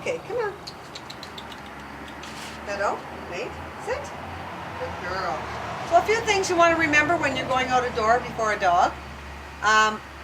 Okay, come on. Meadow, wait, sit. Good girl. So a few things you want to remember when you're going out a door before a dog.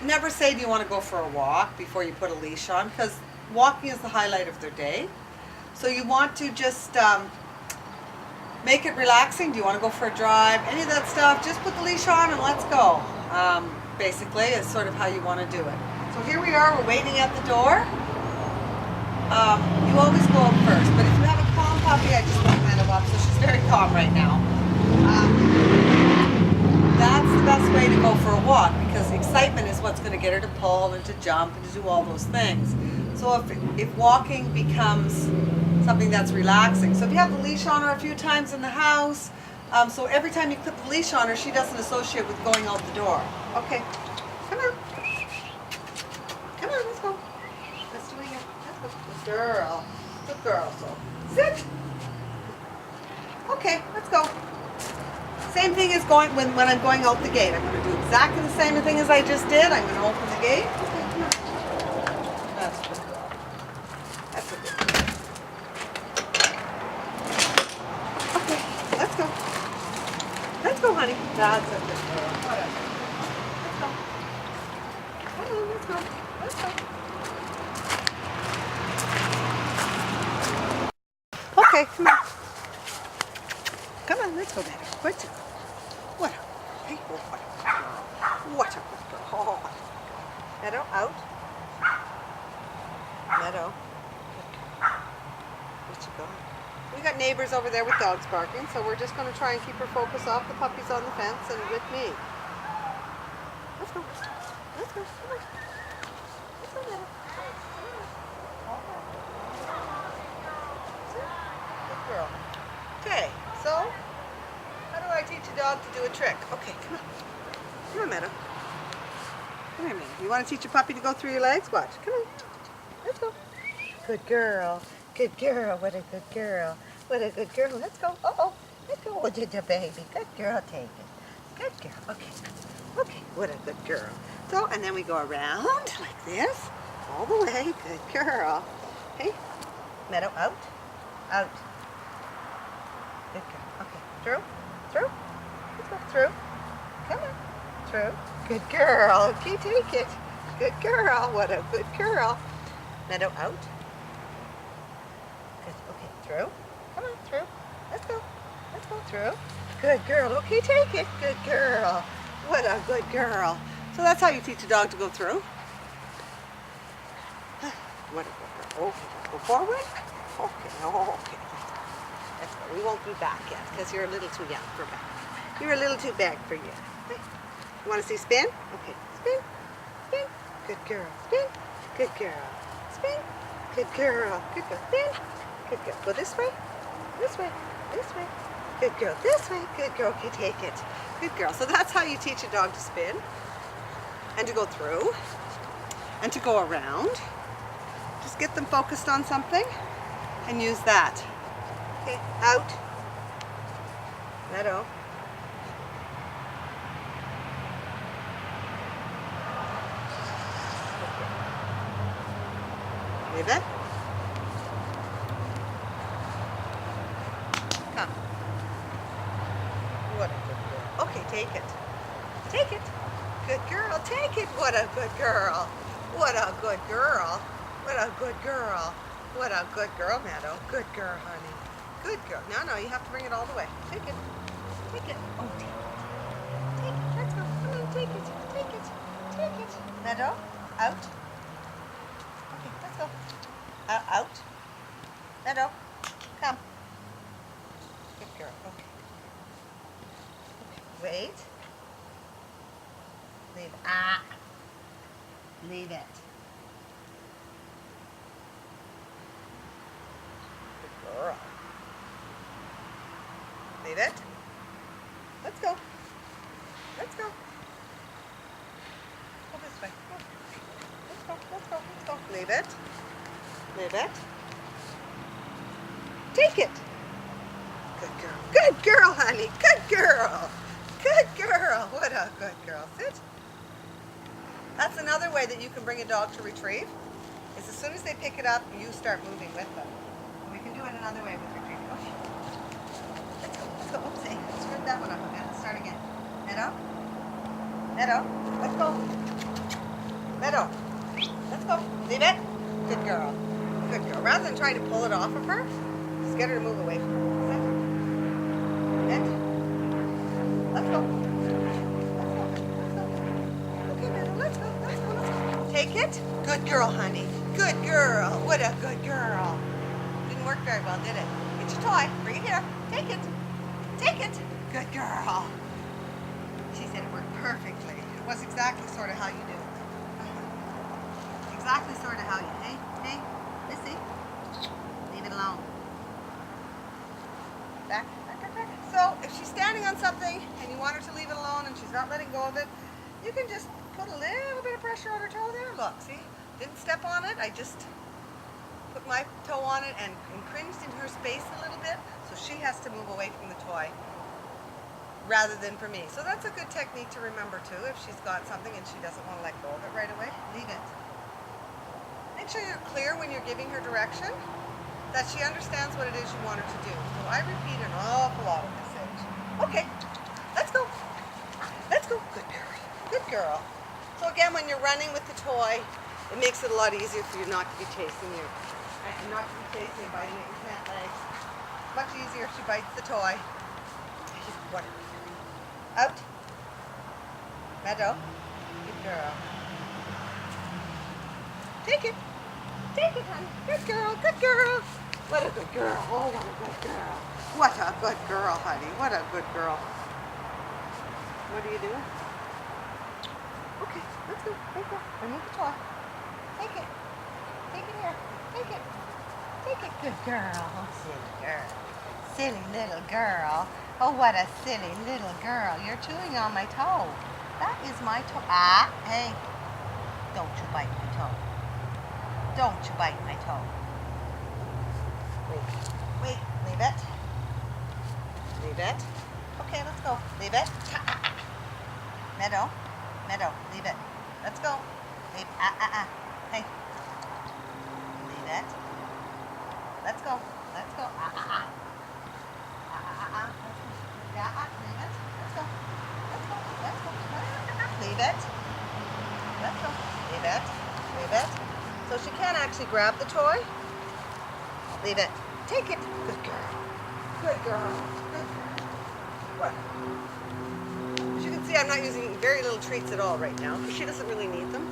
Never say, do you want to go for a walk before you put a leash on, because walking is the highlight of their day. So you want to just make it relaxing. Do you want to go for a drive? Any of that stuff, just put the leash on and let's go. Basically, is sort of how you want to do it. So here we are, we're waiting at the door. You always go up first, but if you have a calm puppy, I just let Meadow up, so she's very calm right now. That's the best way to go for a walk, because excitement is what's going to get her to pull and to jump and to do all those things. So if walking becomes something that's relaxing, so if you have the leash on her a few times in the house, so every time you put the leash on her, she doesn't associate with going out the door. Okay, come on. Come on, let's go. Let's do it again. Let's go. Good girl. Good girl. So sit. Okay, let's go. Same thing as going when I'm going out the gate. I'm going to do exactly the same thing as I just did. I'm going to open the gate. Okay, come on. That's a good girl. That's a good girl. Okay, let's go. Let's go, honey. That's a good girl. Whatever. Let's go. Come on, let's go. Let's go. Okay, come on. Come on, let's go, baby. What's it? What a, hey, what a good girl. What a good girl. Oh. Meadow, out. Meadow. What you got? We got neighbors over there with dogs barking, so we're just going to try and keep her focus off the puppies on the fence and with me. Let's go. Let's go. Come on. Let's go, Meadow. Come on. Good girl. Okay, so how do I teach a dog to do a trick? Okay, come on. Come on, Meadow. Come here, Meadow. You want to teach a puppy to go through your legs? Watch. Come on. Let's go. Good girl. Good girl. What a good girl. What a good girl. Let's go. Uh-oh. Let's go. What did the baby? Good girl. Take it. Good girl. Okay. Okay. What a good girl. So, and then we go around like this. All the way. Good girl. Hey. Meadow, out. Out. Good girl. Okay. Through. Through. Let's go. Through. Come on. Through. Good girl. Okay, take it. Good girl. What a good girl. Meadow, out. Good. Okay. Through. Come on. Through. Let's go. Let's go through. Good girl. Okay, take it. Good girl. What a good girl. So that's how you teach a dog to go through. What a good girl. Okay. Go forward. Okay. Okay. Let's go. We won't be back yet because you're a little too young for back. You're a little too big for you. Okay. You want to see spin? Okay. Spin. Spin. Good girl. Spin. Good girl. Spin. Good girl. Good girl. Spin. Good girl. Go this way. This way. This way. Good girl. This way. Good girl. Okay, take it. Good girl. So that's how you teach a dog to spin and to go through and to go around. Just get them focused on something and use that. Okay, out. Meadow. Leave it. Come. What a good girl. Okay, take it. Take it. Good girl. Take it. What a good girl. What a good girl. What a good girl. What a good girl, Meadow. Good girl, honey. Good girl. No, you have to bring it all the way. Take it. Take it. Oh, take it. Take it. Let's go. Come on, take it. Take it. Take it. Meadow, out. Okay, let's go. Out. Meadow, come. Good girl. Okay. Okay. Wait. Leave. Leave it. Good girl. Leave it. Let's go. Let's go. Go this way. Go. Let's go. Let's go. Let's go. Leave it. Leave it. Take it. Good girl. Good girl, honey. Good girl. Good girl. What a good girl. Sit. That's another way that you can bring a dog to retrieve. is as soon as they pick it up, you start moving with them. And we can do it another way with retrieving. Oh, let's go, let's go. Oopsie, screwed that one up a bit. Let's start again. Meadow, Meadow, let's go. Meadow, let's go. Leave it. Good girl. Good girl. Rather than trying to pull it off of her, just get her to move away from her. Sit. Let's go. Let's go. Let's go. Okay, Meadow, let's go. Let's go. Let's go. Take it. Good girl, honey. Good girl. What a good girl. Didn't work very well, did it? Get your toy. Bring it here. Take it. Take it. Good girl. She said it worked perfectly. It was exactly sort of how you do. Exactly sort of how you. Hey, hey, Missy. Leave it alone. Back, back, back, back. So if she's standing on something and you want her to leave it alone and she's not letting go of it, you can just put a little bit of pressure on her toe there. Look, see? Didn't step on it. I just put my toe on it and encroached into her space a little bit, so she has to move away from the toy rather than for me. So that's a good technique to remember too. If she's got something and she doesn't want to let go of it right away, leave it. Make sure you're clear when you're giving her direction, that she understands what it is you want her to do. So I repeat an awful lot of this age. Okay, let's go. Let's go. Good girl. Good girl. So again, when you're running with the toy, it makes it a lot easier for you not to be chasing you. And not to be chasing and biting at your pant legs. Much easier if she bites the toy. What? Out. Meadow. Good girl. Take it. Take it, honey. Good girl. Good girl. What a good girl. Oh, what a good girl. What a good girl, honey. What a good girl. What are you doing? Okay, let's go. Let's go. Remove the toy. Take it. Take it here. Take it. Take it. Good girl. Oh, silly girl. Silly little girl. Oh, what a silly little girl. You're chewing on my toe. That is my toe. Ah, hey. Don't you bite my toe. Don't you bite my toe. Wait. Wait. Leave it. Leave it. Okay, let's go. Leave it. Meadow. Meadow. Leave it. Let's go. Leave. Hey. Leave it. Let's go. Let's go. Yeah, leave it. Let's go. Let's go. Let's go. Leave it. Let's go. Leave it. Leave it. So she can't actually grab the toy. Leave it. Take it. Good girl. Good girl. Good girl. What? As you can see, I'm not using very little treats at all right now because she doesn't really need them.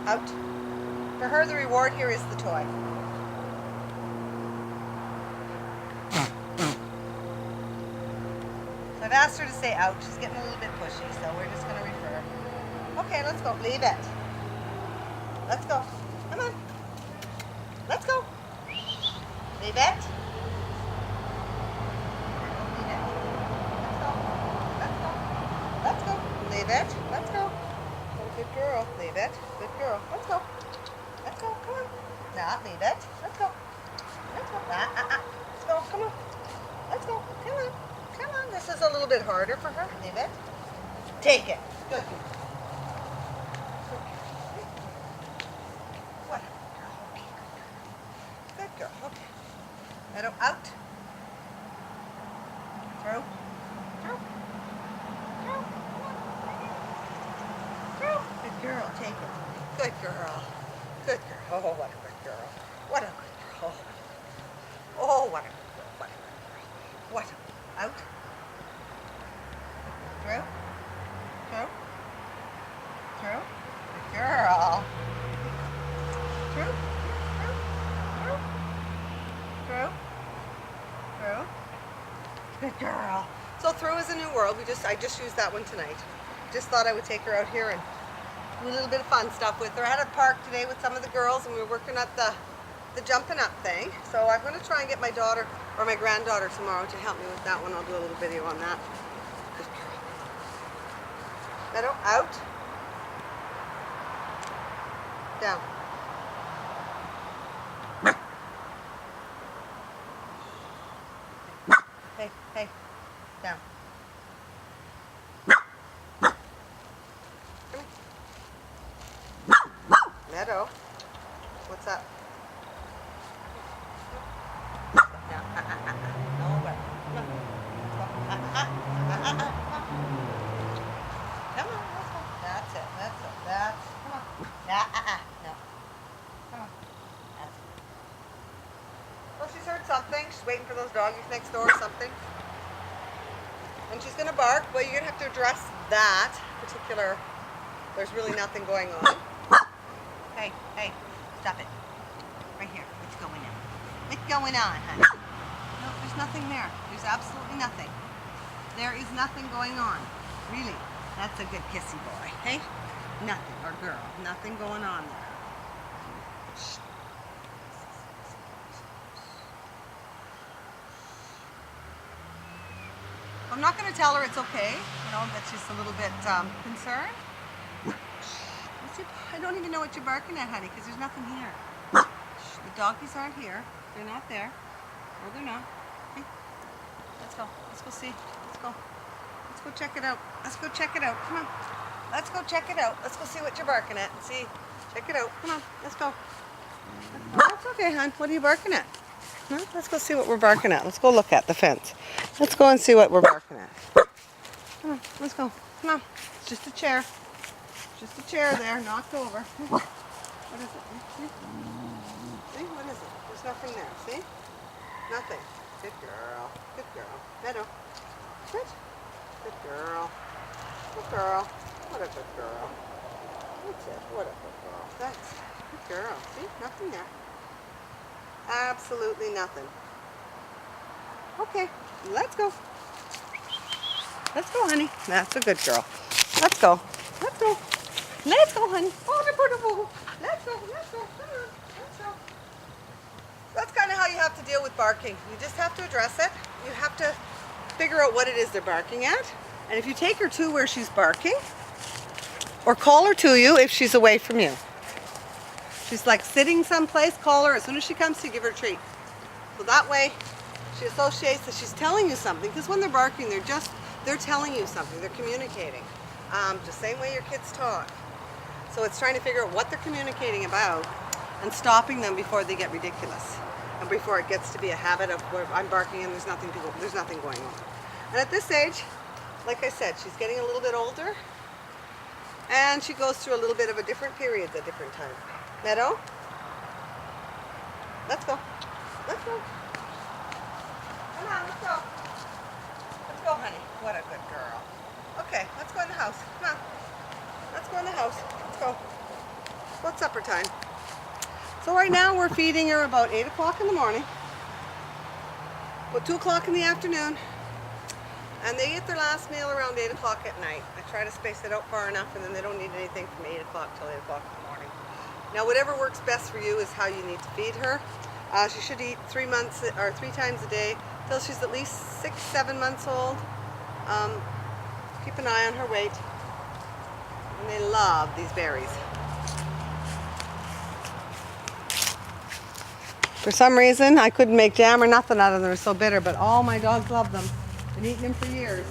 Out. For her, the reward here is the toy. So I've asked her to say out. She's getting a little bit pushy, so we're just going to refer. Okay, let's go. Leave it. Let's go. Come on. Let's go. Leave it. Leave it. Let's go. Let's go. Let's go. Leave it. Let's go. Oh, good girl. Leave it. Good girl. Let's go. Let's go. Come on. Nah, leave it. Let's go. Let's go. Let's go. Come on. Let's go. Come on. Come on. This is a little bit harder for her. Leave it. Take it. Good. What? Okay. Good girl. Okay. Meadow out. Throw. Throw. Throw. Throw. Good girl. Take it. Good girl. Good girl. Oh, what a good girl. What a good girl. Oh, what a good girl. What a good girl. What a out. Throw. Throw. Throw. Good girl. Throw. Throw. Throw. Throw. Good girl. So throw is a new world. I just used that one tonight. Just thought I would take her out here and do a little bit of fun stuff with her. I had a park today with some of the girls and we were working at the jumping up thing. So I'm going to try and get my daughter or my granddaughter tomorrow to help me with that one. I'll do a little video on that. Good girl. Meadow out. Down. Hey, hey, down. Come here. Meadow, what's up? No, nowhere. Come on. Come on, let's go. That's it. Come on. No. Come on. That's it. Well, she's heard something. She's waiting for those doggies next door or something. And she's going to bark. Well, you're going to have to address that particular... There's really nothing going on. Hey, stop it. Right here. What's going on? What's going on, honey? No, there's nothing there. There's absolutely nothing. There is nothing going on. Really. That's a good kissy boy. Hey? Nothing. Or girl. Nothing going on there. Shh. I'm not going to tell her it's okay, that she's a little bit concerned. I don't even know what you're barking at, honey, because there's nothing here. The doggies aren't here. They're not there. No, they're not. Okay. Let's go. Let's go see. Let's go. Let's go check it out. Let's go check it out. Come on. Let's go check it out. Let's go see what you're barking at and see. Check it out. Come on. Let's go. That's okay, hon. What are you barking at? No? Let's go see what we're barking at. Let's go look at the fence. Let's go and see what we're barking at. Come on. Let's go. Come on. It's just a chair. Just a chair there, knocked over. What is it? See? What is it? There's nothing there. See? Nothing. Good girl. Good girl. Meadow. Good. Good girl. Good girl. What a good girl. That's it. What a good girl. That's good girl. See? Nothing there. Absolutely nothing. Okay. Let's go. Let's go, honey. That's a good girl. Let's go. Let's go. Let's go, honey. Oh, let's go. Let's go. Come on. Let's go. That's kind of how you have to deal with barking. You just have to address it. You have to figure out what it is they're barking at. And if you take her to where she's barking, or call her to you if she's away from you. She's like sitting someplace, call her. As soon as she comes to you, give her a treat. So that way she associates that she's telling you something. Because when they're barking, they're telling you something. They're communicating. The same way your kids talk. So it's trying to figure out what they're communicating about and stopping them before they get ridiculous and before it gets to be a habit of where I'm barking and there's nothing going on. And at this age, like I said, she's getting a little bit older and she goes through a little bit of a different periods at different times. Meadow, let's go. Let's go. Come on, let's go. Let's go, honey. What a good girl. Okay, let's go in the house. Come on. Let's go in the house. Let's go. What's supper time? So right now we're feeding her about 8 o'clock in the morning. About 2 o'clock in the afternoon. And they eat their last meal around 8 o'clock at night. I try to space it out far enough and then they don't need anything from 8 o'clock till 8 o'clock in the morning. Now whatever works best for you is how you need to feed her. She should eat 3 times a day till she's at least 6-7 months old. Keep an eye on her weight. And they love these berries. For some reason, I couldn't make jam or nothing out of them. They're so bitter, but all my dogs love them. Been eating them for years.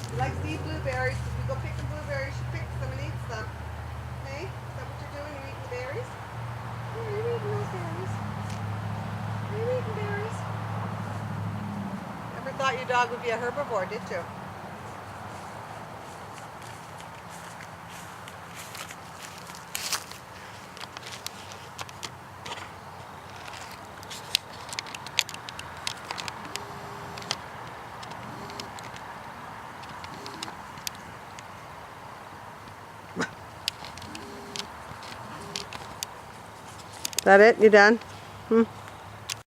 She likes to eat blueberries. If you go picking blueberries, she picks them and eats them. Hey, is that what you're doing? You're eating the berries? Oh, you're eating those berries. You're eating berries. Never thought your dog would be a herbivore, did you? Is that it? You done?